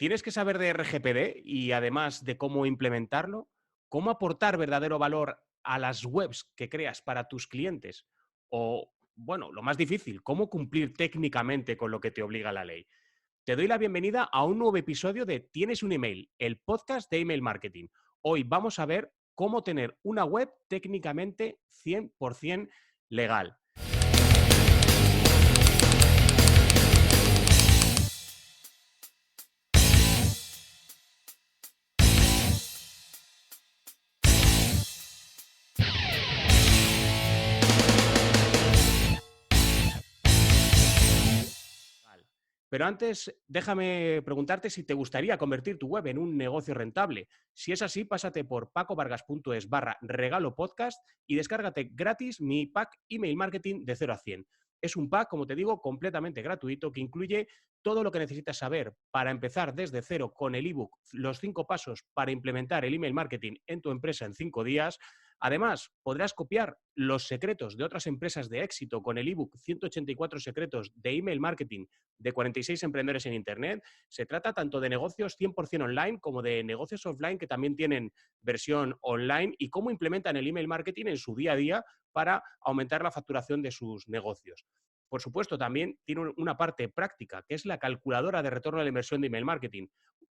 tienes que saber de RGPD y además de cómo implementarlo, cómo aportar verdadero valor a las webs que creas para tus clientes o, bueno, lo más difícil, cómo cumplir técnicamente con lo que te obliga la ley. Te doy la bienvenida a un nuevo episodio de Tienes un email, el podcast de email marketing. Hoy vamos a ver cómo tener una web técnicamente 100% legal. Pero antes, déjame preguntarte si te gustaría convertir tu web en un negocio rentable. Si es así, pásate por pacovargas.es/regalo podcast y descárgate gratis mi pack email marketing de 0 a 100. Es un pack, como te digo, completamente gratuito que incluye todo lo que necesitas saber para empezar desde cero con el ebook, los 5 pasos para implementar el email marketing en tu empresa en 5 días. Además, podrás copiar los secretos de otras empresas de éxito con el ebook 184 secretos de email marketing de 46 emprendedores en Internet. Se trata tanto de negocios 100% online como de negocios offline que también tienen versión online y cómo implementan el email marketing en su día a día para aumentar la facturación de sus negocios. Por supuesto, también tiene una parte práctica, que es la calculadora de retorno de la inversión de email marketing.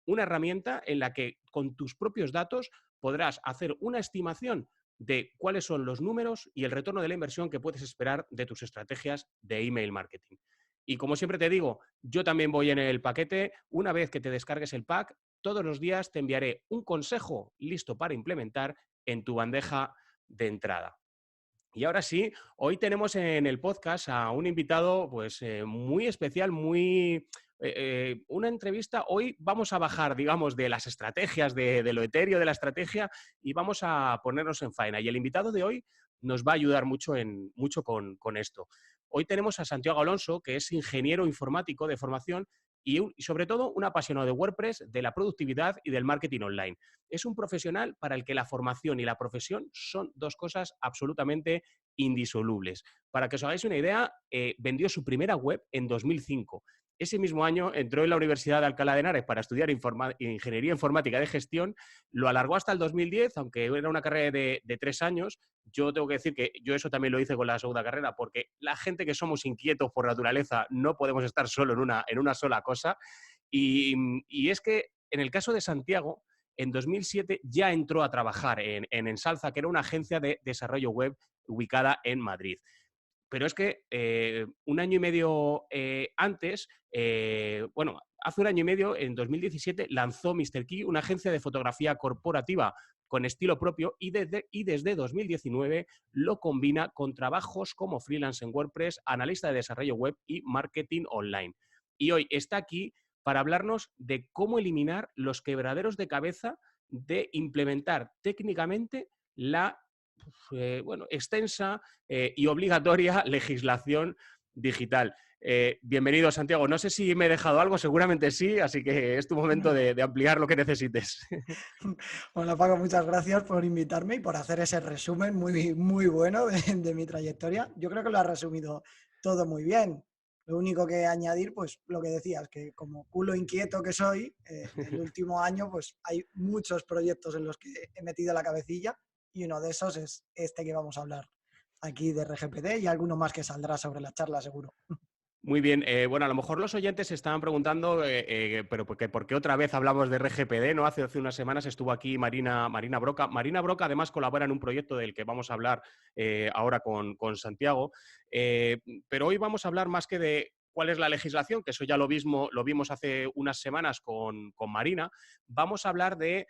Una herramienta en la que con tus propios datos podrás hacer una estimación de cuáles son los números y el retorno de la inversión que puedes esperar de tus estrategias de email marketing. Y como siempre te digo, yo también voy en el paquete. Una vez que te descargues el pack, todos los días te enviaré un consejo listo para implementar en tu bandeja de entrada. Y ahora sí, hoy tenemos en el podcast a un invitado pues, muy especial, una entrevista. Hoy vamos a bajar, digamos, de las estrategias, de lo etéreo de la estrategia y vamos a ponernos en faena. Y el invitado de hoy nos va a ayudar mucho con esto. Hoy tenemos a Santiago Alonso, que es ingeniero informático de formación y sobre todo un apasionado de WordPress, de la productividad y del marketing online. Es un profesional para el que la formación y la profesión son dos cosas absolutamente indisolubles. Para que os hagáis una idea, vendió su primera web en 2005. Ese mismo año entró en la Universidad de Alcalá de Henares para estudiar Ingeniería Informática de Gestión, lo alargó hasta el 2010, aunque era una carrera de 3 años. Yo tengo que decir que yo eso también lo hice con la segunda carrera, porque la gente que somos inquietos por naturaleza no podemos estar solo en una sola cosa. Y es que en el caso de Santiago, en 2007 ya entró a trabajar en Ensalza, que era una agencia de desarrollo web ubicada en Madrid. Pero es que un año y medio antes, hace un año y medio, en 2017, lanzó Mr. Key, una agencia de fotografía corporativa con estilo propio y desde 2019 lo combina con trabajos como freelance en WordPress, analista de desarrollo web y marketing online. Y hoy está aquí para hablarnos de cómo eliminar los quebraderos de cabeza de implementar técnicamente la extensa y obligatoria legislación digital. Bienvenido, Santiago. No sé si me he dejado algo, seguramente sí, así que es tu momento de ampliar lo que necesites. Hola Paco, muchas gracias por invitarme y por hacer ese resumen muy, muy bueno de mi trayectoria. Yo creo que lo has resumido todo muy bien. Lo único que añadir, pues lo que decías, que como culo inquieto que soy, en el último año pues hay muchos proyectos en los que he metido la cabecilla y uno de esos es este que vamos a hablar aquí de RGPD y alguno más que saldrá sobre la charla seguro. Muy bien, a lo mejor los oyentes se estaban preguntando, pero ¿por qué otra vez hablamos de RGPD? ¿No? Hace unas semanas estuvo aquí Marina Broca. Marina Broca además colabora en un proyecto del que vamos a hablar ahora con Santiago, pero hoy vamos a hablar más que de cuál es la legislación, que eso ya lo vimos hace unas semanas con Marina. Vamos a hablar de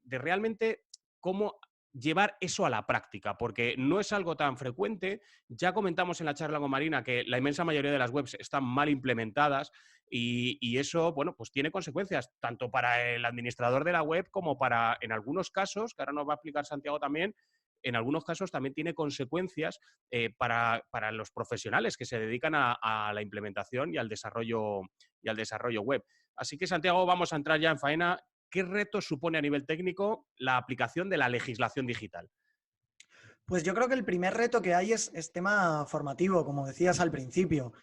realmente cómo llevar eso a la práctica, porque no es algo tan frecuente. Ya comentamos en la charla con Marina que la inmensa mayoría de las webs están mal implementadas y eso, bueno, pues tiene consecuencias tanto para el administrador de la web como para, en algunos casos, que ahora nos va a explicar Santiago también, en algunos casos también tiene consecuencias para los profesionales que se dedican a la implementación y al desarrollo web. Así que, Santiago, vamos a entrar ya en faena. ¿Qué retos supone a nivel técnico la aplicación de la legislación digital? Pues yo creo que el primer reto que hay es tema formativo, como decías al principio.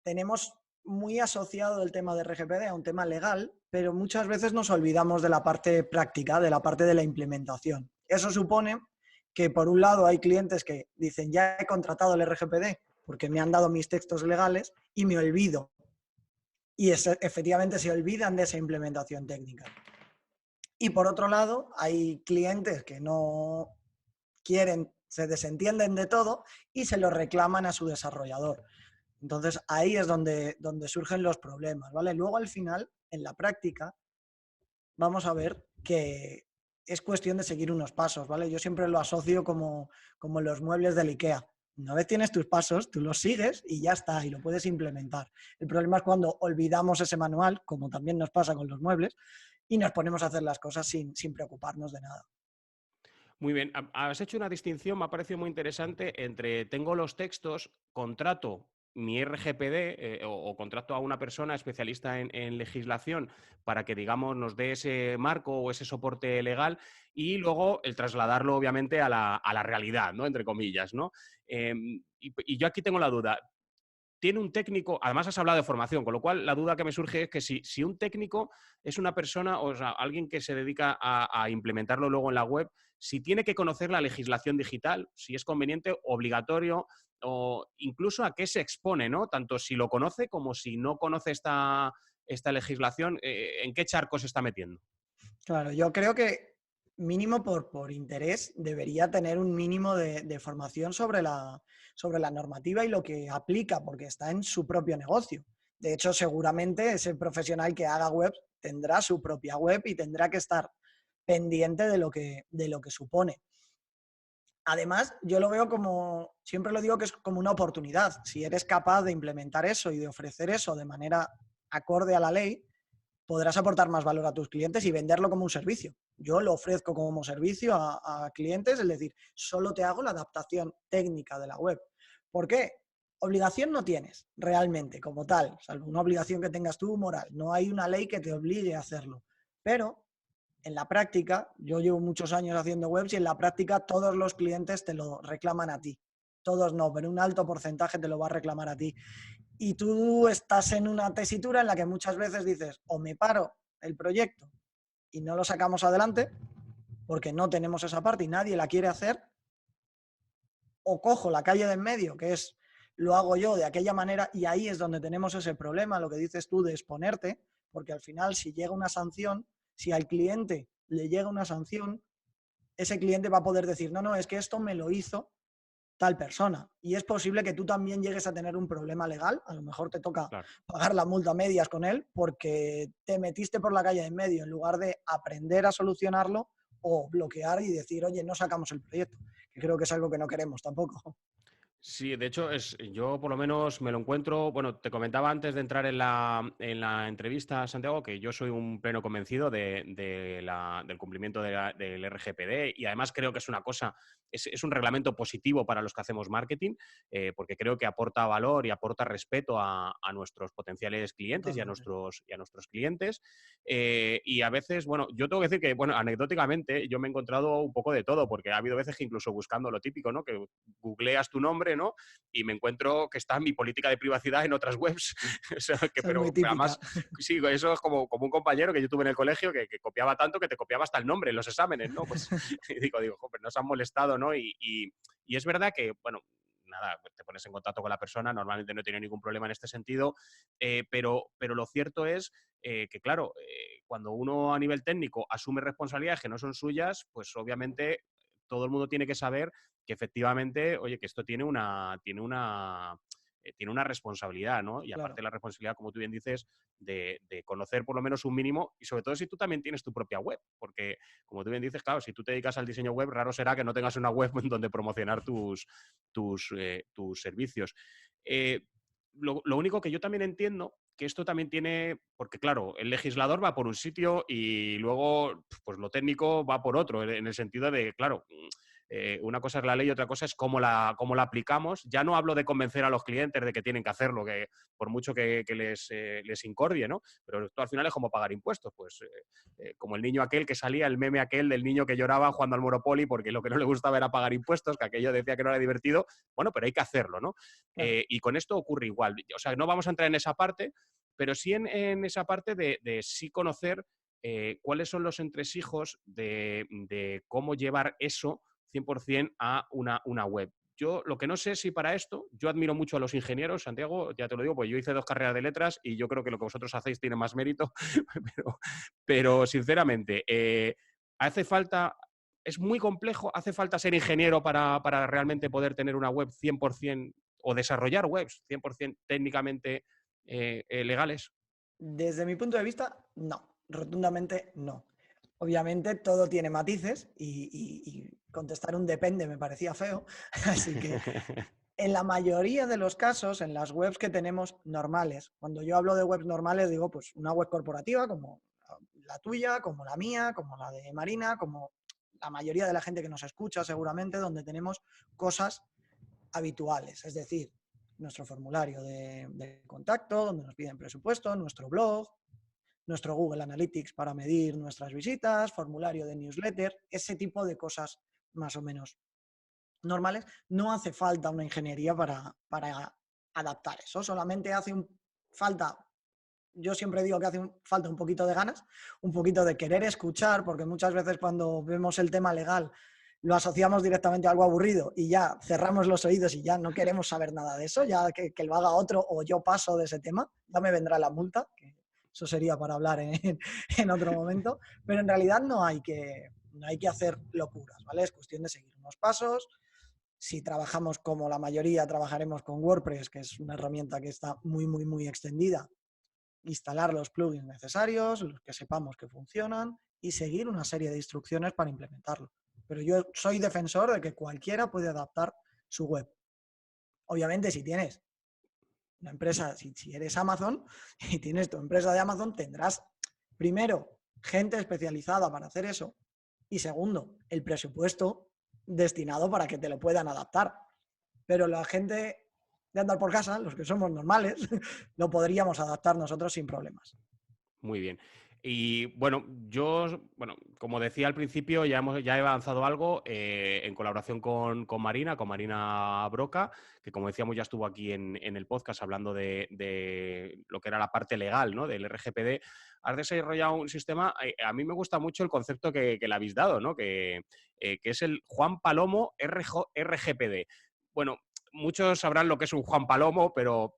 Tenemos muy asociado el tema de RGPD a un tema legal, pero muchas veces nos olvidamos de la parte práctica, de la parte de la implementación. Eso supone que, por un lado, hay clientes que dicen, ya he contratado el RGPD porque me han dado mis textos legales y me olvido. Y efectivamente se olvidan de esa implementación técnica. Y por otro lado, hay clientes que no quieren, se desentienden de todo y se lo reclaman a su desarrollador. Entonces ahí es donde surgen los problemas, ¿vale? Luego al final, en la práctica, vamos a ver que es cuestión de seguir unos pasos, ¿vale? Yo siempre lo asocio como los muebles del IKEA. Una vez tienes tus pasos, tú los sigues y ya está, y lo puedes implementar. El problema es cuando olvidamos ese manual, como también nos pasa con los muebles, y nos ponemos a hacer las cosas sin preocuparnos de nada. Muy bien, has hecho una distinción, me ha parecido muy interesante, entre tengo los textos, contrato mi RGPD o contrato a una persona especialista en legislación para que, digamos, nos dé ese marco o ese soporte legal y luego el trasladarlo, obviamente, a la realidad, ¿no? Entre comillas, ¿no? Y yo aquí tengo la duda. Tiene un técnico, además has hablado de formación, con lo cual la duda que me surge es que si un técnico es una persona, o sea, alguien que se dedica a implementarlo luego en la web, si tiene que conocer la legislación digital, si es conveniente, obligatorio, o incluso a qué se expone, ¿no? Tanto si lo conoce como si no conoce esta legislación, ¿en qué charco se está metiendo? Claro, yo creo que mínimo por interés debería tener un mínimo de formación sobre la normativa y lo que aplica, porque está en su propio negocio. De hecho, seguramente ese profesional que haga web tendrá su propia web y tendrá que estar pendiente de lo que supone. Además, yo lo veo como, siempre lo digo que es como una oportunidad. Si eres capaz de implementar eso y de ofrecer eso de manera acorde a la ley, podrás aportar más valor a tus clientes y venderlo como un servicio. Yo lo ofrezco como servicio a clientes, es decir, solo te hago la adaptación técnica de la web. ¿Por qué? Obligación no tienes realmente como tal, salvo una obligación que tengas tú moral. No hay una ley que te obligue a hacerlo. Pero en la práctica, yo llevo muchos años haciendo webs y en la práctica todos los clientes te lo reclaman a ti. Todos no, pero un alto porcentaje te lo va a reclamar a ti. Y tú estás en una tesitura en la que muchas veces dices, o me paro el proyecto y no lo sacamos adelante, porque no tenemos esa parte y nadie la quiere hacer, o cojo la calle de en medio, que es lo hago yo de aquella manera, y ahí es donde tenemos ese problema, lo que dices tú de exponerte, porque al final si llega una sanción, si al cliente le llega una sanción, ese cliente va a poder decir, no, no, es que esto me lo hizo tal persona. Y es posible que tú también llegues a tener un problema legal, a lo mejor te toca Claro. pagar la multa a medias con él porque te metiste por la calle de en medio en lugar de aprender a solucionarlo o bloquear y decir, oye, no sacamos el proyecto, que creo que es algo que no queremos tampoco. Sí, de hecho, yo por lo menos me lo encuentro. Bueno, te comentaba antes de entrar en la entrevista, Santiago, que yo soy un pleno convencido del cumplimiento del RGPD y además creo que es una cosa, es un reglamento positivo para los que hacemos marketing, porque creo que aporta valor y aporta respeto a nuestros potenciales clientes Totalmente. y a nuestros clientes. Y a veces, bueno, yo tengo que decir que, bueno, anecdóticamente yo me he encontrado un poco de todo, porque ha habido veces que incluso buscando lo típico, ¿no? Que googleas tu nombre, ¿no? Y me encuentro que está mi política de privacidad en otras webs. O sea, Esa es muy pero típica. además, sí, eso es como un compañero que yo tuve en el colegio que copiaba tanto que te copiaba hasta el nombre en los exámenes, ¿no? Pues y digo, joder, nos han molestado, ¿no? Y es verdad que, bueno, nada, te pones en contacto con la persona, normalmente no tiene ningún problema en este sentido, pero lo cierto es que, claro, cuando uno a nivel técnico asume responsabilidades que no son suyas, pues obviamente todo el mundo tiene que saber que efectivamente, oye, que esto tiene una responsabilidad, ¿no? Y aparte Claro. la responsabilidad, como tú bien dices, de conocer por lo menos un mínimo y sobre todo si tú también tienes tu propia web, porque como tú bien dices, claro, si tú te dedicas al diseño web, raro será que no tengas una web en donde promocionar tus servicios. Eh, lo único que yo también entiendo que esto también tiene, porque claro, el legislador va por un sitio y luego pues lo técnico va por otro, en el sentido de, claro, Una cosa es la ley y otra cosa es cómo la aplicamos. Ya no hablo de convencer a los clientes de que tienen que hacerlo, que por mucho que les incordie, ¿no? Pero esto al final es como pagar impuestos. Pues como el niño aquel que salía, el meme aquel del niño que lloraba jugando al Monopoly porque lo que no le gustaba era pagar impuestos, que aquello decía que no era divertido. Bueno, pero hay que hacerlo, ¿no? Claro. Y con esto ocurre igual. O sea, no vamos a entrar en esa parte, pero sí en esa parte de sí conocer cuáles son los entresijos de cómo llevar eso 100% a una web. Yo lo que no sé si para esto, yo admiro mucho a los ingenieros, Santiago, ya te lo digo, pues yo hice 2 carreras de letras y yo creo que lo que vosotros hacéis tiene más mérito, pero sinceramente, hace falta, es muy complejo, hace falta ser ingeniero para realmente poder tener una web 100% o desarrollar webs 100% técnicamente legales. Desde mi punto de vista, no, rotundamente no. Obviamente todo tiene matices y contestar un depende me parecía feo, así que en la mayoría de los casos, en las webs que tenemos normales, cuando yo hablo de webs normales digo pues una web corporativa como la tuya, como la mía, como la de Marina, como la mayoría de la gente que nos escucha seguramente, donde tenemos cosas habituales, es decir, nuestro formulario de contacto, donde nos piden presupuesto, nuestro blog, nuestro Google Analytics para medir nuestras visitas, formulario de newsletter, ese tipo de cosas más o menos normales. No hace falta una ingeniería para adaptar eso, solamente falta, yo siempre digo que hace falta un poquito de ganas, un poquito de querer escuchar, porque muchas veces cuando vemos el tema legal lo asociamos directamente a algo aburrido y ya cerramos los oídos y ya no queremos saber nada de eso, ya que lo haga otro o yo paso de ese tema, ya me vendrá la multa, que eso sería para hablar en otro momento, pero en realidad no hay que hacer locuras, ¿vale? Es cuestión de seguir unos pasos. Si trabajamos como la mayoría, trabajaremos con WordPress, que es una herramienta que está muy, muy, muy extendida. Instalar los plugins necesarios, los que sepamos que funcionan y seguir una serie de instrucciones para implementarlo. Pero yo soy defensor de que cualquiera puede adaptar su web. Obviamente, si tienes una empresa, si eres Amazon y tienes tu empresa de Amazon, tendrás primero gente especializada para hacer eso y segundo, el presupuesto destinado para que te lo puedan adaptar. Pero la gente de andar por casa, los que somos normales, lo podríamos adaptar nosotros sin problemas. Muy bien. Y bueno, bueno, como decía al principio, ya he avanzado algo en colaboración con Marina Broca, que como decíamos ya estuvo aquí en el podcast hablando de lo que era la parte legal, ¿no? Del RGPD. Has desarrollado un sistema, a mí me gusta mucho el concepto que le habéis dado, ¿no? Que es el Juan Palomo RGPD. Bueno, muchos sabrán lo que es un Juan Palomo, pero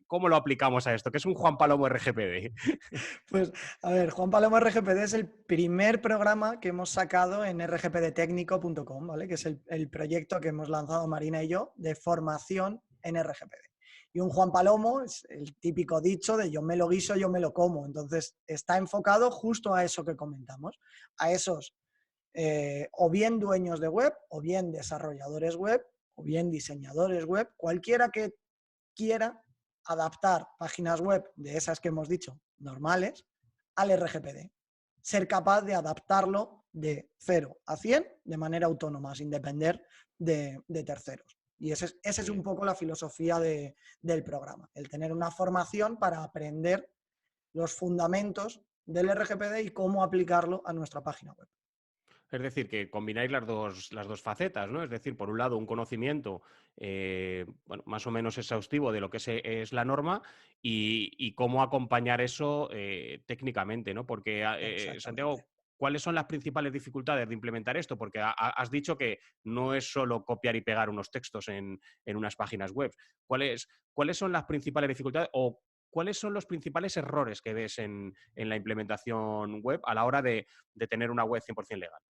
¿cómo lo aplicamos a esto? ¿Qué es un Juan Palomo RGPD? Pues, a ver, Juan Palomo RGPD es el primer programa que hemos sacado en rgpdtecnico.com, ¿vale? Que es el proyecto que hemos lanzado Marina y yo de formación en RGPD. Y un Juan Palomo es el típico dicho de yo me lo guiso, yo me lo como. Entonces, está enfocado justo a eso que comentamos, a esos o bien dueños de web, o bien desarrolladores web, o bien diseñadores web, cualquiera que quiera adaptar páginas web de esas que hemos dicho normales al RGPD. Ser capaz de adaptarlo de 0 a 100 de manera autónoma, sin depender de terceros. Y esa es un poco la filosofía del programa, el tener una formación para aprender los fundamentos del RGPD y cómo aplicarlo a nuestra página web. Es decir, que combináis las dos facetas, ¿no? Es decir, por un lado, un conocimiento bueno, más o menos exhaustivo de lo que es la norma y cómo acompañar eso técnicamente, ¿no? Porque, Exactamente. Santiago, ¿cuáles son las principales dificultades de implementar esto? Porque has dicho que no es solo copiar y pegar unos textos en unas páginas web. ¿Cuáles son las principales dificultades o cuáles son los principales errores que ves en la implementación web a la hora de tener una web 100% legal?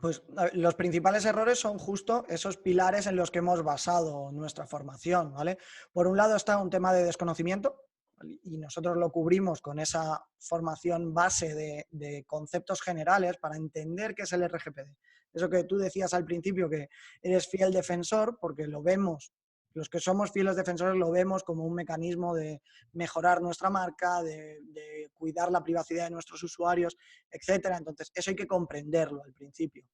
Pues los principales errores son justo esos pilares en los que hemos basado nuestra formación, ¿vale? Por un lado está un tema de desconocimiento, ¿vale? Y nosotros lo cubrimos con esa formación base de conceptos generales para entender qué es el RGPD. Eso que tú decías al principio, que eres fiel defensor, porque lo vemos, los que somos fieles defensores lo vemos como un mecanismo de mejorar nuestra marca, de cuidar la privacidad de nuestros usuarios, etcétera. Entonces, eso hay que comprenderlo al principio.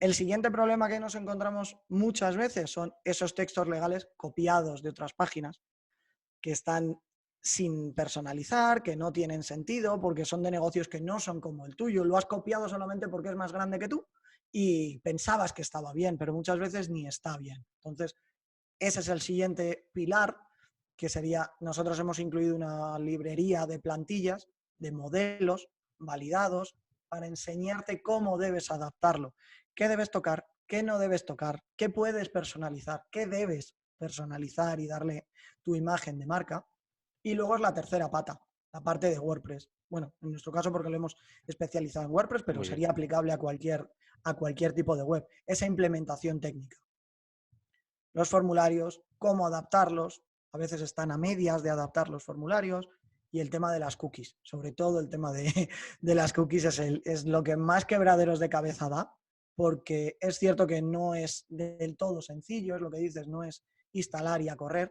El siguiente problema que nos encontramos muchas veces son esos textos legales copiados de otras páginas que están sin personalizar, que no tienen sentido, porque son de negocios que no son como el tuyo. Lo has copiado solamente porque es más grande que tú y pensabas que estaba bien, pero muchas veces ni está bien. Entonces, ese es el siguiente pilar, que sería, nosotros hemos incluido una librería de plantillas, de modelos validados, para enseñarte cómo debes adaptarlo, qué debes tocar, qué no debes tocar, qué puedes personalizar, qué debes personalizar y darle tu imagen de marca. Y luego es la tercera pata, la parte de WordPress. Bueno, en nuestro caso porque lo hemos especializado en WordPress, pero Muy bien. sería aplicable a cualquier tipo de web. Esa implementación técnica. Los formularios, cómo adaptarlos, a veces están a medias de adaptar los formularios, y el tema de las cookies, sobre todo el tema de las cookies es lo que más quebraderos de cabeza da, porque es cierto que no es del todo sencillo, es lo que dices, no es instalar y a correr,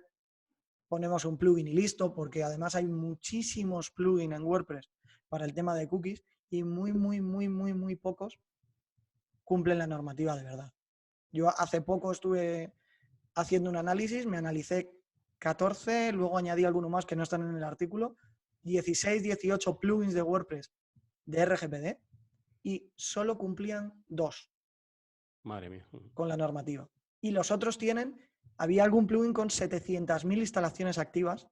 ponemos un plugin y listo, porque además hay muchísimos plugins en WordPress para el tema de cookies y muy pocos cumplen la normativa de verdad. Yo hace poco estuve haciendo un análisis, me analicé 14, luego añadí alguno más que no están en el artículo, 16, 18 plugins de WordPress de RGPD y solo cumplían 2 Madre mía. con la normativa. Y los otros había algún plugin con 700.000 instalaciones activas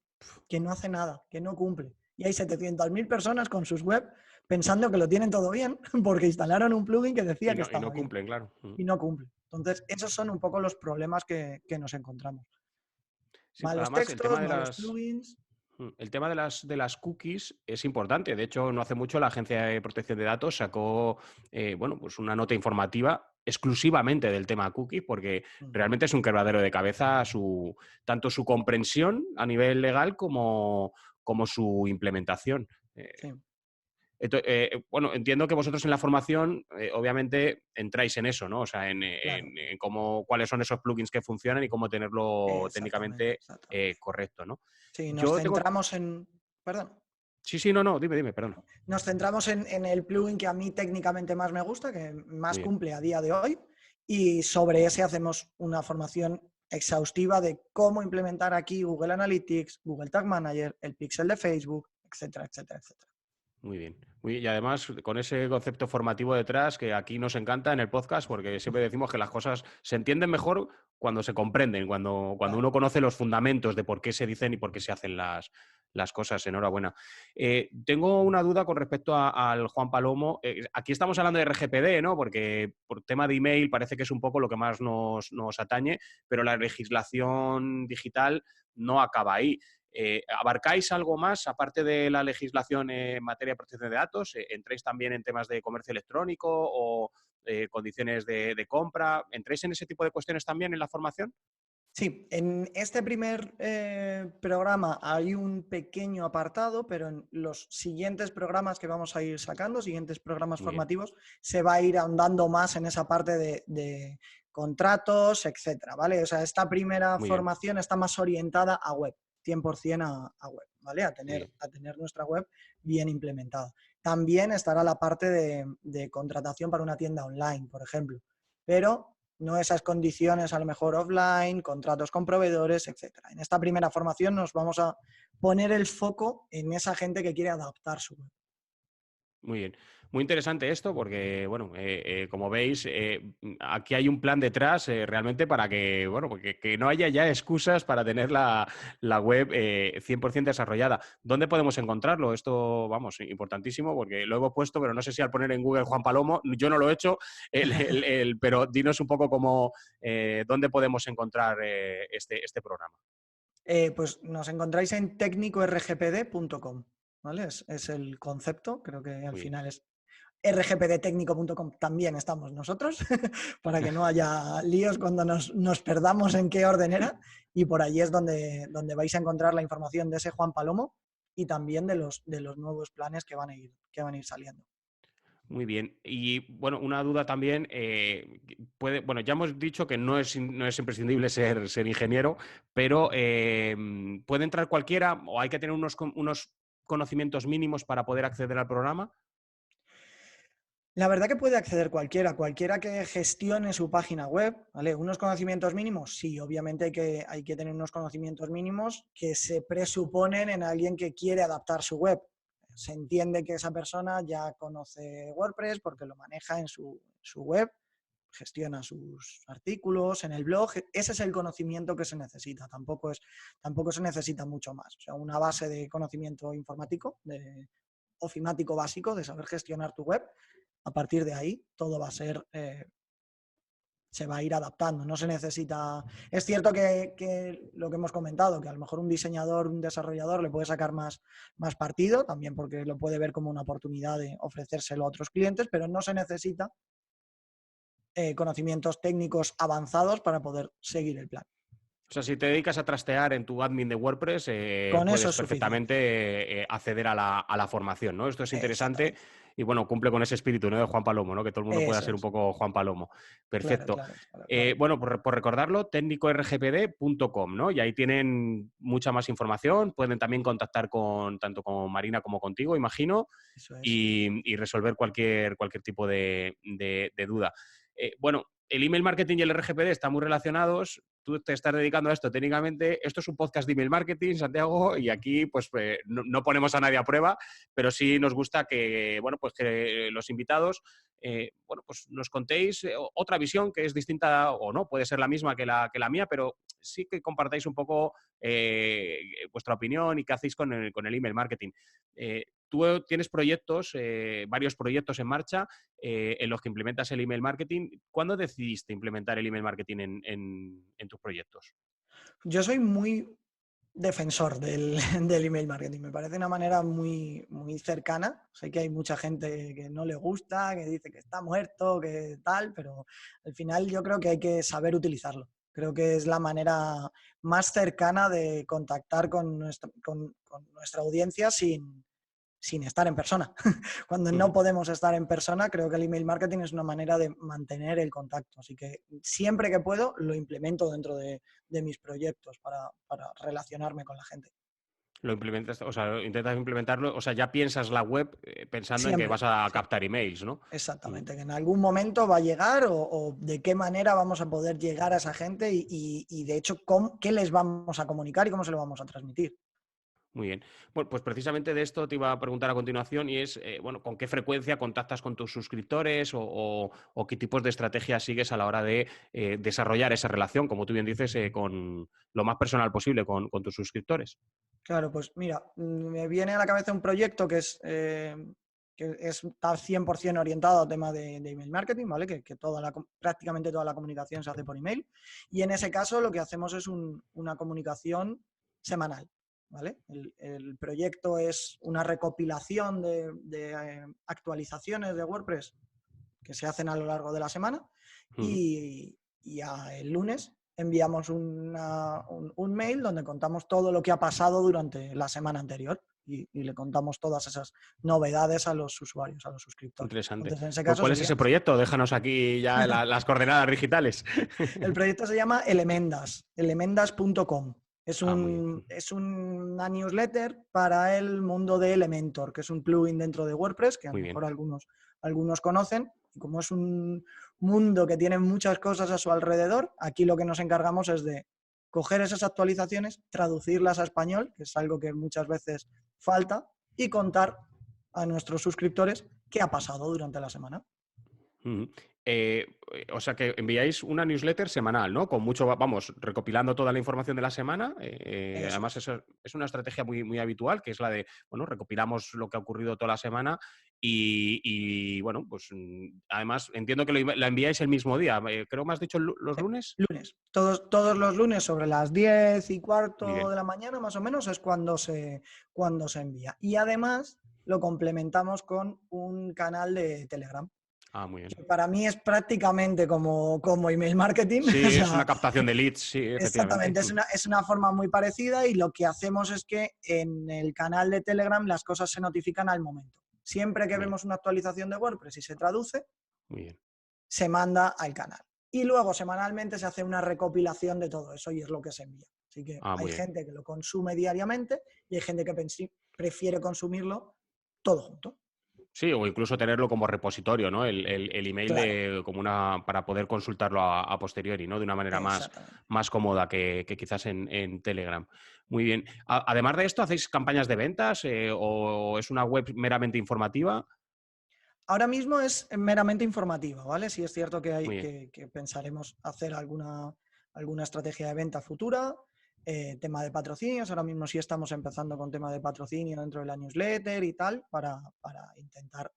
que no hace nada, que no cumple. Y hay 700.000 personas con sus web pensando que lo tienen todo bien porque instalaron un plugin que decía que Y estaba no bien cumplen, claro. y no cumple. Entonces, esos son un poco los problemas que nos encontramos. Sí, Malos además el tema textos, de malos las... plugins. El tema de las cookies es importante. De hecho, no hace mucho la Agencia de Protección de Datos sacó bueno, pues una nota informativa exclusivamente del tema cookies, porque realmente es un quebradero de cabeza tanto su comprensión a nivel legal como su implementación. Sí, Bueno, entiendo que vosotros en la formación, obviamente, entráis en eso, ¿no? O sea, claro. en cuáles son esos plugins que funcionan y cómo tenerlo Exactamente, técnicamente exactamente. correcto, ¿no? Sí, nos Yo tengo... centramos en... Perdón. Sí, sí, no, no, dime, perdón. Nos centramos en el plugin que a mí técnicamente más me gusta, que más Muy bien, cumple a día de hoy, y sobre ese hacemos una formación exhaustiva de cómo implementar aquí Google Analytics, Google Tag Manager, el pixel de Facebook, etcétera, etcétera, etcétera. muy bien. Y además, con ese concepto formativo detrás, que aquí nos encanta en el podcast, porque siempre decimos que las cosas se entienden mejor cuando se comprenden, cuando Claro. uno conoce los fundamentos de por qué se dicen y por qué se hacen las cosas. Enhorabuena. Tengo una duda con respecto al Juan Palomo. Aquí estamos hablando de RGPD, ¿no? Porque por tema de email parece que es un poco lo que más nos atañe, pero la legislación digital no acaba ahí. ¿Abarcáis algo más, aparte de la legislación en materia de protección de datos? ¿Entráis también en temas de comercio electrónico o condiciones de compra? ¿Entráis en ese tipo de cuestiones también en la formación? Sí, en este primer programa hay un pequeño apartado, pero en los siguientes programas que vamos a ir sacando, siguientes programas Muy bien, formativos, se va a ir ahondando más en esa parte de contratos, etcétera, ¿vale? O sea, esta primera muy bien, formación está más orientada a web, 100% a web, ¿vale? muy bien. A tener nuestra web bien implementada. También estará la parte de contratación para una tienda online, por ejemplo, pero no esas condiciones a lo mejor offline, contratos con proveedores, etcétera. En esta primera formación nos vamos a poner el foco en esa gente que quiere adaptar su web. Muy bien. Muy interesante esto porque, bueno, como veis, aquí hay un plan detrás realmente para que, bueno, que no haya ya excusas para tener la web 100% desarrollada. ¿Dónde podemos encontrarlo? Esto, vamos, importantísimo porque lo hemos puesto, pero no sé si al poner en Google Juan Palomo, yo no lo he hecho, pero dinos un poco cómo, dónde podemos encontrar este programa. Pues nos encontráis en tecnicorgpd.com, ¿vale? Es el concepto, creo que al Muy bien. final es rgpdtecnico.com, también estamos nosotros, para que no haya líos cuando nos perdamos en qué orden era, y por allí es donde vais a encontrar la información de ese Juan Palomo y también de los nuevos planes que van a ir saliendo. Muy bien. Y bueno, una duda también, bueno, ya hemos dicho que no es imprescindible ser ingeniero, pero ¿puede entrar cualquiera o hay que tener unos conocimientos mínimos para poder acceder al programa? La verdad que puede acceder cualquiera que gestione su página web, ¿vale? Unos conocimientos mínimos, sí, obviamente hay que tener unos conocimientos mínimos que se presuponen en alguien que quiere adaptar su web. Se entiende que esa persona ya conoce WordPress porque lo maneja en su web, gestiona sus artículos en el blog. Ese es el conocimiento que se necesita, tampoco se necesita mucho más. O sea, una base de conocimiento informático, ofimático básico, de saber gestionar tu web. A partir de ahí, todo va a ser, se va a ir adaptando. No se necesita. Es cierto que lo que hemos comentado, que a lo mejor un diseñador, un desarrollador le puede sacar más partido, también porque lo puede ver como una oportunidad de ofrecérselo a otros clientes, pero no se necesita conocimientos técnicos avanzados para poder seguir el plan. O sea, si te dedicas a trastear en tu admin de WordPress, Con eso puedes es suficiente. perfectamente acceder a la formación, ¿no? Esto es interesante Exactamente. y, bueno, cumple con ese espíritu, ¿no? De Juan Palomo, ¿no? Que todo el mundo pueda Eso ser un es. poco Juan Palomo. Claro, Perfecto. claro, claro, claro. Bueno, por recordarlo, técnicorgpd.com, ¿no? Y ahí tienen mucha más información. Pueden también contactar tanto con Marina como contigo, imagino, Eso es. y resolver cualquier tipo de duda. Bueno, el email marketing y el RGPD están muy relacionados. Tú te estás dedicando a esto técnicamente. Esto es un podcast de email marketing, Santiago, y aquí pues no ponemos a nadie a prueba, pero sí nos gusta que, bueno, pues que los invitados, bueno, pues nos contéis otra visión que es distinta o no, puede ser la misma que la mía, pero sí que compartáis un poco vuestra opinión y qué hacéis con el email marketing. Tú tienes proyectos, varios proyectos en marcha en los que implementas el email marketing. ¿Cuándo decidiste implementar el email marketing en tus proyectos? Yo soy muy defensor del email marketing. Me parece una manera muy cercana. Sé que hay mucha gente que no le gusta, que dice que está muerto, que tal, pero al final yo creo que hay que saber utilizarlo. Creo que es la manera más cercana de contactar con nuestra audiencia sin estar en persona. Cuando no Ujú. podemos estar en persona, creo que el email marketing es una manera de mantener el contacto. Así que siempre que puedo lo implemento dentro de mis proyectos para relacionarme con la gente. Lo implementas, o sea, intentas implementarlo, o sea, ya piensas la web pensando en que Siempre, vas a sí, captar emails, ¿no? Ujú. exactamente. Que en algún momento va a llegar o de qué manera vamos a poder llegar a esa gente y de hecho, qué les vamos a comunicar y cómo se lo vamos a transmitir. Muy bien. Bueno, pues precisamente de esto te iba a preguntar a continuación y es, bueno, ¿con qué frecuencia contactas con tus suscriptores o qué tipos de estrategias sigues a la hora de desarrollar esa relación, como tú bien dices, con lo más personal posible con tus suscriptores? Claro, pues mira, me viene a la cabeza un proyecto está 100% orientado al tema de email marketing, ¿vale? Que prácticamente toda la comunicación se hace por email. Y en ese caso lo que hacemos es una comunicación semanal, ¿vale? El proyecto es una recopilación de actualizaciones de WordPress que se hacen a lo largo de la semana Ujú. y el lunes enviamos un mail donde contamos todo lo que ha pasado durante la semana anterior y le contamos todas esas novedades a los usuarios, a los suscriptores. Interesante. Entonces, en ese caso ¿Cuál es sería ese así. proyecto? Déjanos aquí ya las coordenadas digitales. El proyecto se llama Elemendas, elemendas.com. Ah, muy bien. Es una newsletter para el mundo de Elementor, que es un plugin dentro de WordPress, que a lo Muy bien. mejor algunos conocen. Y como es un mundo que tiene muchas cosas a su alrededor, aquí lo que nos encargamos es de coger esas actualizaciones, traducirlas a español, que es algo que muchas veces falta, y contar a nuestros suscriptores qué ha pasado durante la semana. Ujú. O sea que enviáis una newsletter semanal, ¿no? Con mucho, vamos, recopilando toda la información de la semana. Eso Además, es. eso es una estrategia muy habitual, que es la de, bueno, recopilamos lo que ha ocurrido toda la semana bueno, pues además entiendo que la enviáis el mismo día. Creo que me has dicho los lunes. Lunes. Todos los lunes sobre las 10:15 Muy bien. de la mañana, más o menos, es cuando se envía. Y además lo complementamos con un canal de Telegram, Ah, muy bien. que para mí es prácticamente como email marketing. O Sí, es una sea, captación de leads, sí, efectivamente. exactamente, es una forma muy parecida y lo que hacemos es que en el canal de Telegram las cosas se notifican al momento. Siempre que Muy bien, vemos una actualización de WordPress y se traduce, muy bien. se manda al canal. Y luego semanalmente se hace una recopilación de todo eso y es lo que se envía. Así que Ah, hay muy bien. gente que lo consume diariamente y hay gente que prefiere consumirlo todo junto. Sí, o incluso tenerlo como repositorio, ¿no? El email Claro, como para poder consultarlo a posteriori, ¿no? De una manera exactamente. más cómoda que quizás en Telegram. Muy bien. Además de esto, ¿hacéis campañas de ventas o es una web meramente informativa? Ahora mismo es meramente informativa, ¿vale? Sí es cierto que, Muy bien, que pensaremos hacer alguna estrategia de venta futura, tema de patrocinios. Ahora mismo sí estamos empezando con tema de patrocinio dentro de la newsletter y tal, para intentar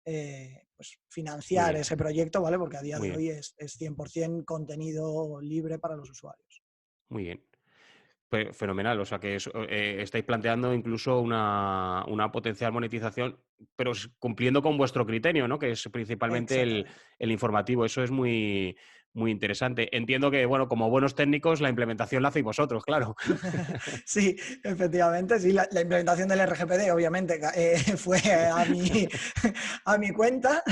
pues, muy financiar bien, ese proyecto, ¿vale? Porque a día muy de bien, hoy es 100% contenido libre para los usuarios. muy bien. Fenomenal, o sea que estáis planteando incluso una potencial monetización, pero cumpliendo con vuestro criterio, ¿no? Que es principalmente Exactamente. el informativo. Eso es muy interesante. Entiendo que, bueno, como buenos técnicos, la implementación la hacéis vosotros, claro. Sí, efectivamente, sí, la implementación del RGPD obviamente fue a mi cuenta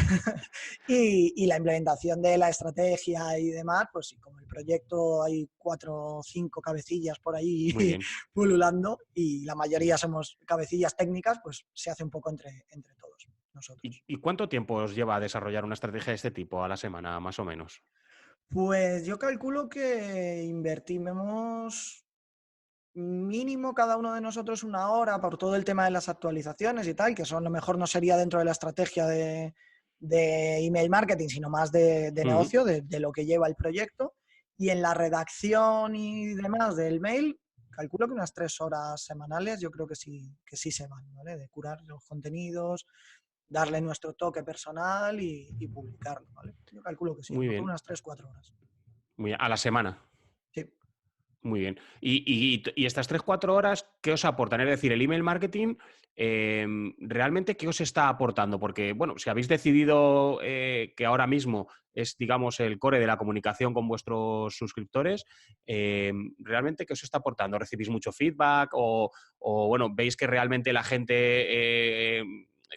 y la implementación de la estrategia y demás, pues sí, como el proyecto hay 4 o 5 cabecillas por ahí Muy bien. pululando y la mayoría somos cabecillas técnicas, pues se hace un poco entre todos nosotros. ¿Y cuánto tiempo os lleva a desarrollar una estrategia de este tipo a la semana, más o menos? Pues yo calculo que invertimos mínimo cada uno de nosotros 1 hora por todo el tema de las actualizaciones y tal, que eso a lo mejor no sería dentro de la estrategia de email marketing, sino más de Ujú. negocio, de lo que lleva el proyecto. Y en la redacción y demás del mail, calculo que unas 3 horas semanales yo creo que sí se van, ¿vale? De curar los contenidos, darle nuestro toque personal y publicarlo, ¿vale? Yo calculo que sí, a lo Muy mejor bien. unas 3 o 4 horas. Muy bien. A la semana. Sí. Muy bien. Y estas 3 4 horas, ¿qué os aportan? Es decir, el email marketing, ¿realmente qué os está aportando? Porque, bueno, si habéis decidido que ahora mismo es, digamos, el core de la comunicación con vuestros suscriptores, ¿realmente qué os está aportando? ¿Recibís mucho feedback bueno, veis que realmente la gente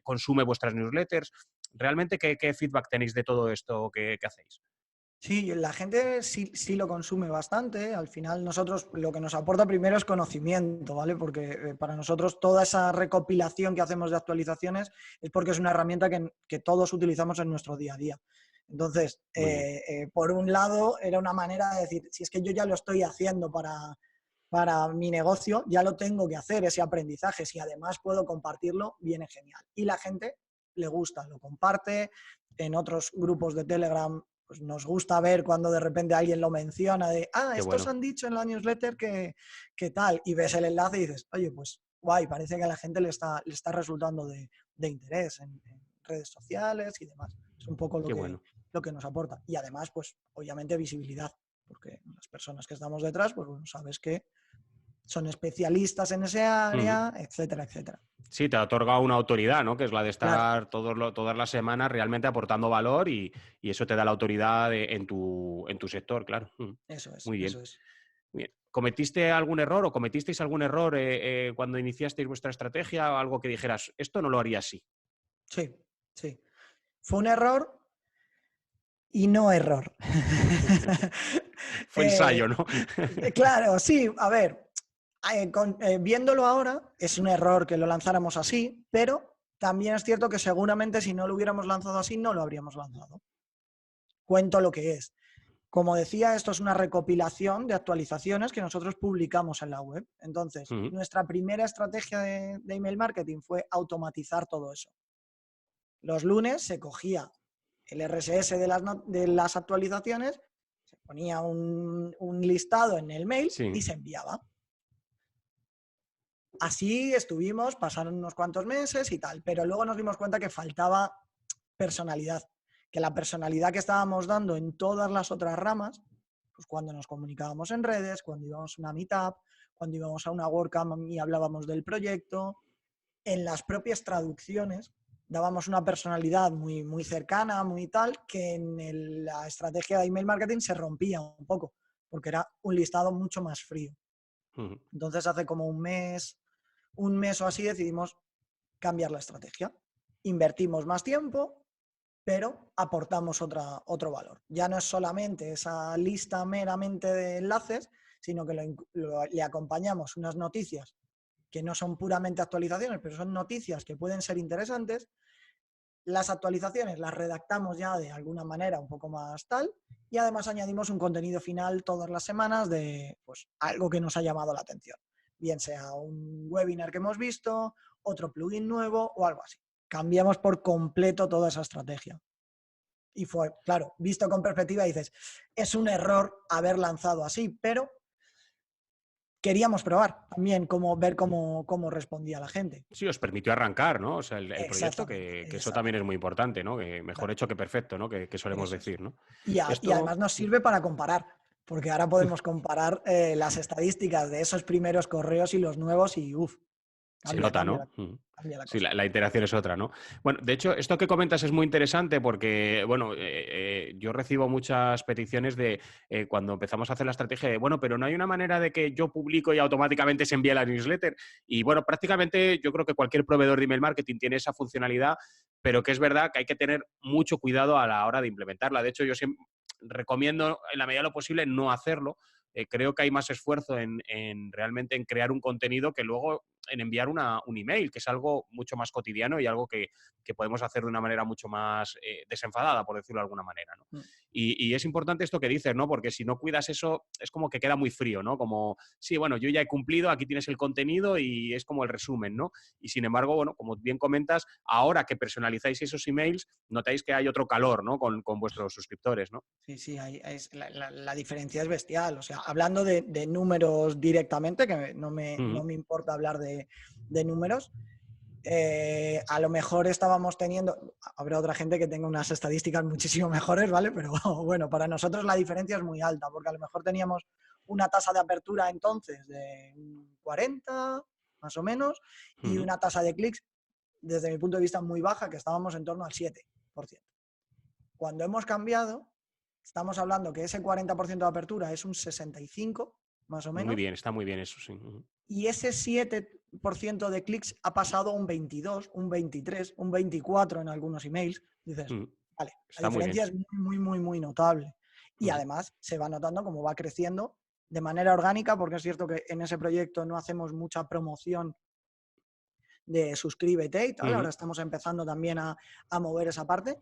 consume vuestras newsletters? ¿Realmente qué feedback tenéis de todo esto que hacéis? Sí, la gente sí lo consume bastante. Al final nosotros lo que nos aporta primero es conocimiento, ¿vale? Porque para nosotros toda esa recopilación que hacemos de actualizaciones es porque es una herramienta que todos utilizamos en nuestro día a día. Entonces, Muy bien. por un lado, era una manera de decir, si es que yo ya lo estoy haciendo para mi negocio, ya lo tengo que hacer, ese aprendizaje. Si además puedo compartirlo, viene genial. Y la gente le gusta, lo comparte. En otros grupos de Telegram pues nos gusta ver cuando de repente alguien lo menciona de, Qué estos bueno. han dicho en la newsletter que tal, y ves el enlace y dices, oye, pues guay, parece que a la gente le está resultando de interés en redes sociales y demás. Es un poco Qué bueno. lo que nos aporta. Y además, pues obviamente visibilidad, porque las personas que estamos detrás, pues bueno, sabes que son especialistas en ese Ujú. área, etcétera, etcétera. Sí, te otorga una autoridad, ¿no? Que es la de Claro, estar todas las semanas realmente aportando valor y eso te da la autoridad en tu sector, claro. eso es, Muy bien, eso es. muy bien. ¿Cometiste algún error o cometisteis algún error cuando iniciasteis vuestra estrategia o algo que dijeras, esto no lo haría así? Sí, sí. Fue un error y no error. Fue ensayo, ¿no? Claro, sí, a ver, viéndolo ahora, es un error que lo lanzáramos así, pero también es cierto que seguramente si no lo hubiéramos lanzado así, no lo habríamos lanzado. Cuento lo que es. Como decía, esto es una recopilación de actualizaciones que nosotros publicamos en la web. Entonces, Ujú. nuestra primera estrategia de email marketing fue automatizar todo eso. Los lunes se cogía el RSS de las actualizaciones, se ponía un listado en el mail y Sí. se enviaba. Así estuvimos, pasaron unos cuantos meses y tal, pero luego nos dimos cuenta que faltaba personalidad, que la personalidad que estábamos dando en todas las otras ramas, pues cuando nos comunicábamos en redes, cuando íbamos a una meetup, cuando íbamos a una WordCamp y hablábamos del proyecto, en las propias traducciones dábamos una personalidad muy cercana, muy tal, que en la estrategia de email marketing se rompía un poco, porque era un listado mucho más frío. Ujú. Entonces hace como un mes o así decidimos cambiar la estrategia. Invertimos más tiempo, pero aportamos otro valor. Ya no es solamente esa lista meramente de enlaces, sino que le acompañamos unas noticias que no son puramente actualizaciones, pero son noticias que pueden ser interesantes Las actualizaciones las redactamos ya de alguna manera un poco más tal y además añadimos un contenido final todas las semanas de pues, algo que nos ha llamado la atención. Bien sea un webinar que hemos visto, otro plugin nuevo o algo así. Cambiamos por completo toda esa estrategia. Y fue, claro, visto con perspectiva dices, es un error haber lanzado así, pero queríamos probar también ver cómo respondía la gente. Sí, os permitió arrancar, ¿no? O sea, el proyecto, Exactamente, que eso también es exactamente. muy importante, ¿no? Que mejor Claro, hecho que perfecto, ¿no? Que solemos eso es. decir, ¿no? Y Esto, además nos sirve para comparar, porque ahora podemos comparar las estadísticas de esos primeros correos y los nuevos y uff, se cambia, nota, cambia, ¿no? Mm. cambia la Sí, cosa. la interacción es otra, ¿no? Bueno, de hecho, esto que comentas es muy interesante porque, bueno, yo recibo muchas peticiones de cuando empezamos a hacer la estrategia de, bueno, pero no hay una manera de que yo publico y automáticamente se envíe la newsletter. Y bueno, prácticamente yo creo que cualquier proveedor de email marketing tiene esa funcionalidad, pero que es verdad que hay que tener mucho cuidado a la hora de implementarla. De hecho, yo siempre recomiendo, en la medida de lo posible, no hacerlo. Creo que hay más esfuerzo realmente en crear un contenido que luego en enviar un email, que es algo mucho más cotidiano y algo que podemos hacer de una manera mucho más desenfadada, por decirlo de alguna manera, ¿no? Mm. Y es importante esto que dices, ¿no? Porque si no cuidas eso, es como que queda muy frío, ¿no? Como, sí, bueno, yo ya he cumplido, aquí tienes el contenido y es como el resumen, ¿no? Y sin embargo, bueno, como bien comentas, ahora que personalizáis esos emails, notáis que hay otro calor, ¿no? Con vuestros suscriptores, ¿no? Sí, sí, la diferencia es bestial. O sea, hablando de números directamente, que no Ujú, me importa hablar de números, a lo mejor estábamos teniendo, habrá otra gente que tenga unas estadísticas muchísimo mejores, ¿vale? Pero bueno, para nosotros la diferencia es muy alta, porque a lo mejor teníamos una tasa de apertura entonces de un 40, más o menos, y ujú. una tasa de clics, desde mi punto de vista, muy baja, que estábamos en torno al 7%. Cuando hemos cambiado, estamos hablando que ese 40% de apertura es un 65, más o Muy menos, bien, está muy bien eso, sí. Ujú. y ese 7% de clics ha pasado a un 22, un 23, un 24 en algunos emails. Dices, Ujú. vale, la Está muy bien. diferencia es muy, muy, muy, muy notable. Y Ujú. además se va notando cómo va creciendo de manera orgánica, porque es cierto que en ese proyecto no hacemos mucha promoción de suscríbete y tal. Ahora Ujú. estamos empezando también a mover esa parte.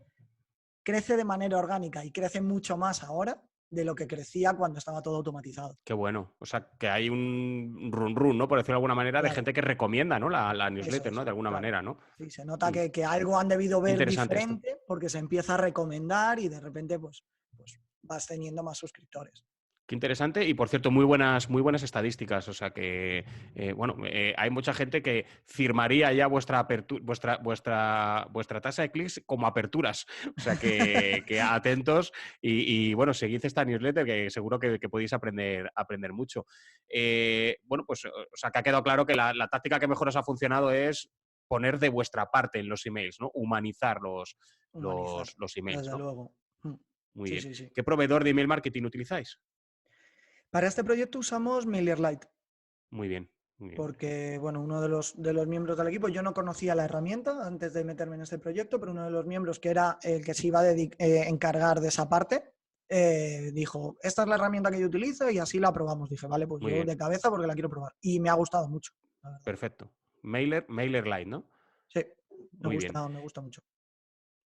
Crece de manera orgánica y crece mucho más ahora de lo que crecía cuando estaba todo automatizado. Qué bueno. O sea, que hay un run run, ¿no? Por decirlo de alguna manera, de Claro, gente que recomienda, ¿no? La eso newsletter, es, ¿no? De alguna claro. manera, ¿no? Sí, se nota Mm. que algo han debido Qué ver interesante esto. diferente porque se empieza a recomendar y de repente pues vas teniendo más suscriptores. Qué interesante y, por cierto, muy buenas estadísticas. O sea que, bueno, hay mucha gente que firmaría ya vuestra tasa de clics como aperturas. O sea que atentos bueno, seguid esta newsletter que seguro que podéis aprender mucho. Bueno, pues, o sea, que ha quedado claro que la táctica que mejor os ha funcionado es poner de vuestra parte en los emails, ¿no? Humanizar Humanizar, los emails, desde ¿no? luego. Mm. Muy Sí, bien. sí, sí. ¿Qué proveedor de email marketing utilizáis? Para este proyecto usamos MailerLite Muy bien, muy bien. porque, bueno, uno de los miembros del equipo, yo no conocía la herramienta antes de meterme en este proyecto, pero uno de los miembros que era el que se iba a encargar de esa parte, dijo, esta es la herramienta que yo utilizo y así la probamos. Dije, vale, pues Muy yo bien, de cabeza porque la quiero probar. Y me ha gustado mucho, la verdad. perfecto. MailerLite, ¿no? Sí, Muy bien, me gusta mucho.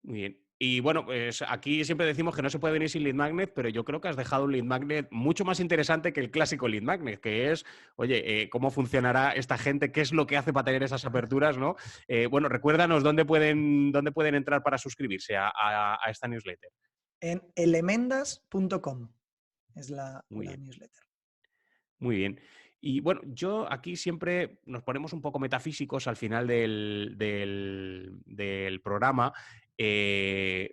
muy bien. Y bueno, pues aquí siempre decimos que no se puede venir sin lead magnet, pero yo creo que has dejado un lead magnet mucho más interesante que el clásico lead magnet, que es, oye, cómo funcionará esta gente, qué es lo que hace para tener esas aperturas, ¿no? Bueno, recuérdanos dónde pueden entrar para suscribirse a esta newsletter. En elemendas.com es Muy la bien. newsletter. Muy bien. Y bueno, yo aquí siempre nos ponemos un poco metafísicos al final del programa.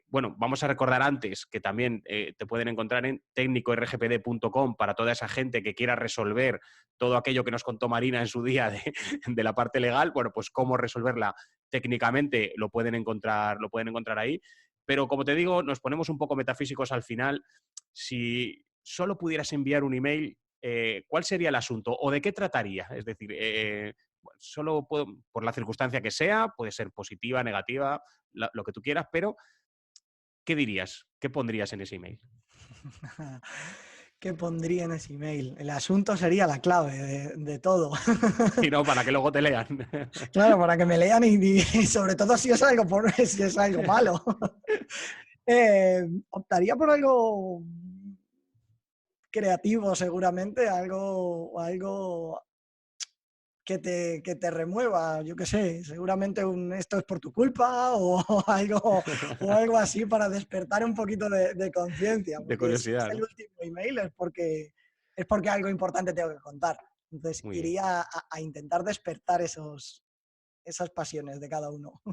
Bueno, vamos a recordar antes que también te pueden encontrar en técnicorgpd.com para toda esa gente que quiera resolver todo aquello que nos contó Marina en su día de la parte legal. Bueno, pues cómo resolverla técnicamente lo pueden encontrar ahí. Pero como te digo, nos ponemos un poco metafísicos al final. Si solo pudieras enviar un email, ¿cuál sería el asunto o de qué trataría? Es decir, bueno, solo por la circunstancia que sea, puede ser positiva, negativa, lo que tú quieras, pero ¿qué dirías? ¿Qué pondrías en ese email? ¿Qué pondría en ese email? El asunto sería la clave de todo. Y no, para que luego te lean. Claro, para que me lean y sobre todo si es algo, si es algo malo. Optaría por algo creativo seguramente, algo que te remueva, yo qué sé, seguramente esto es por tu culpa o algo así para despertar un poquito de conciencia, De porque si es curiosidad, el ¿no? último email es porque algo importante tengo que contar. Entonces Muy bien. iría a intentar despertar esas pasiones de cada uno.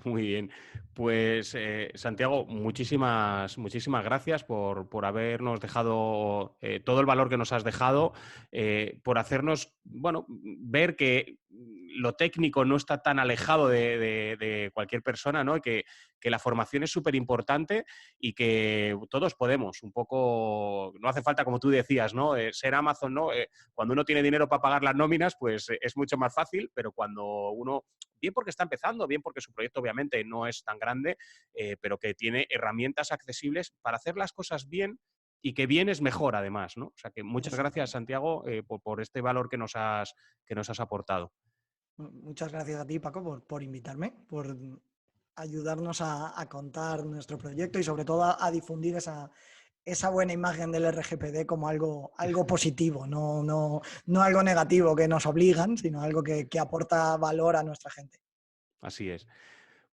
Muy bien. Pues Santiago, muchísimas gracias por habernos dejado todo el valor que nos has dejado, por hacernos, bueno, ver que lo técnico no está tan alejado de cualquier persona, ¿no? Que la formación es súper importante y que todos podemos, un poco, no hace falta, como tú decías, ¿no? Ser Amazon, ¿no? Cuando uno tiene dinero para pagar las nóminas, pues es mucho más fácil, pero cuando uno bien porque está empezando, bien porque su proyecto obviamente no es tan grande, pero que tiene herramientas accesibles para hacer las cosas bien y que bien es mejor además, ¿no? O sea que muchas gracias, Exactamente. Santiago, por este valor que nos has aportado. Muchas gracias a ti, Paco, por invitarme, por ayudarnos a contar nuestro proyecto y sobre todo a difundir esa buena imagen del RGPD como algo positivo, no algo negativo que nos obligan, sino algo que aporta valor a nuestra gente. Así es.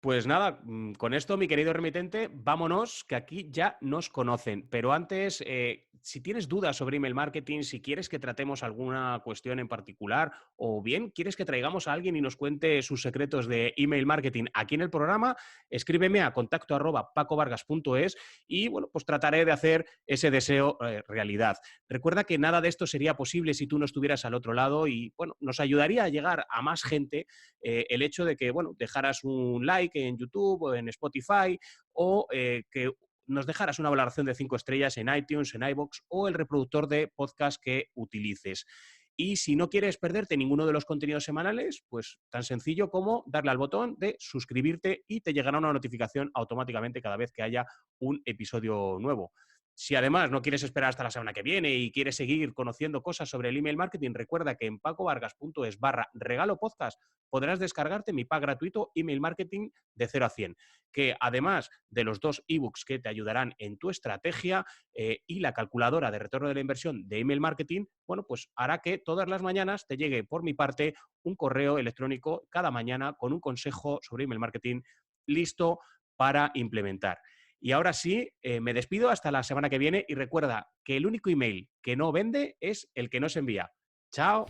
Pues nada, con esto, mi querido remitente, vámonos, que aquí ya nos conocen. Pero antes, si tienes dudas sobre email marketing, si quieres que tratemos alguna cuestión en particular, o bien quieres que traigamos a alguien y nos cuente sus secretos de email marketing aquí en el programa, escríbeme a contacto@pacovargas.es y bueno, pues trataré de hacer ese deseo realidad. Recuerda que nada de esto sería posible si tú no estuvieras al otro lado y bueno, nos ayudaría a llegar a más gente el hecho de que, bueno, dejaras un like en YouTube o en Spotify o que nos dejaras una valoración de 5 estrellas en iTunes, en iVoox o el reproductor de podcast que utilices. Y si no quieres perderte ninguno de los contenidos semanales, pues tan sencillo como darle al botón de suscribirte y te llegará una notificación automáticamente cada vez que haya un episodio nuevo. Si además no quieres esperar hasta la semana que viene y quieres seguir conociendo cosas sobre el email marketing, recuerda que en pacovargas.es/regalo podcast podrás descargarte mi pack gratuito Email Marketing de 0 a 100, que además de los 2 ebooks que te ayudarán en tu estrategia y la calculadora de retorno de la inversión de Email Marketing, bueno, pues hará que todas las mañanas te llegue por mi parte un correo electrónico cada mañana con un consejo sobre Email Marketing listo para implementar. Y ahora sí, me despido hasta la semana que viene y recuerda que el único email que no vende es el que no se envía. ¡Chao!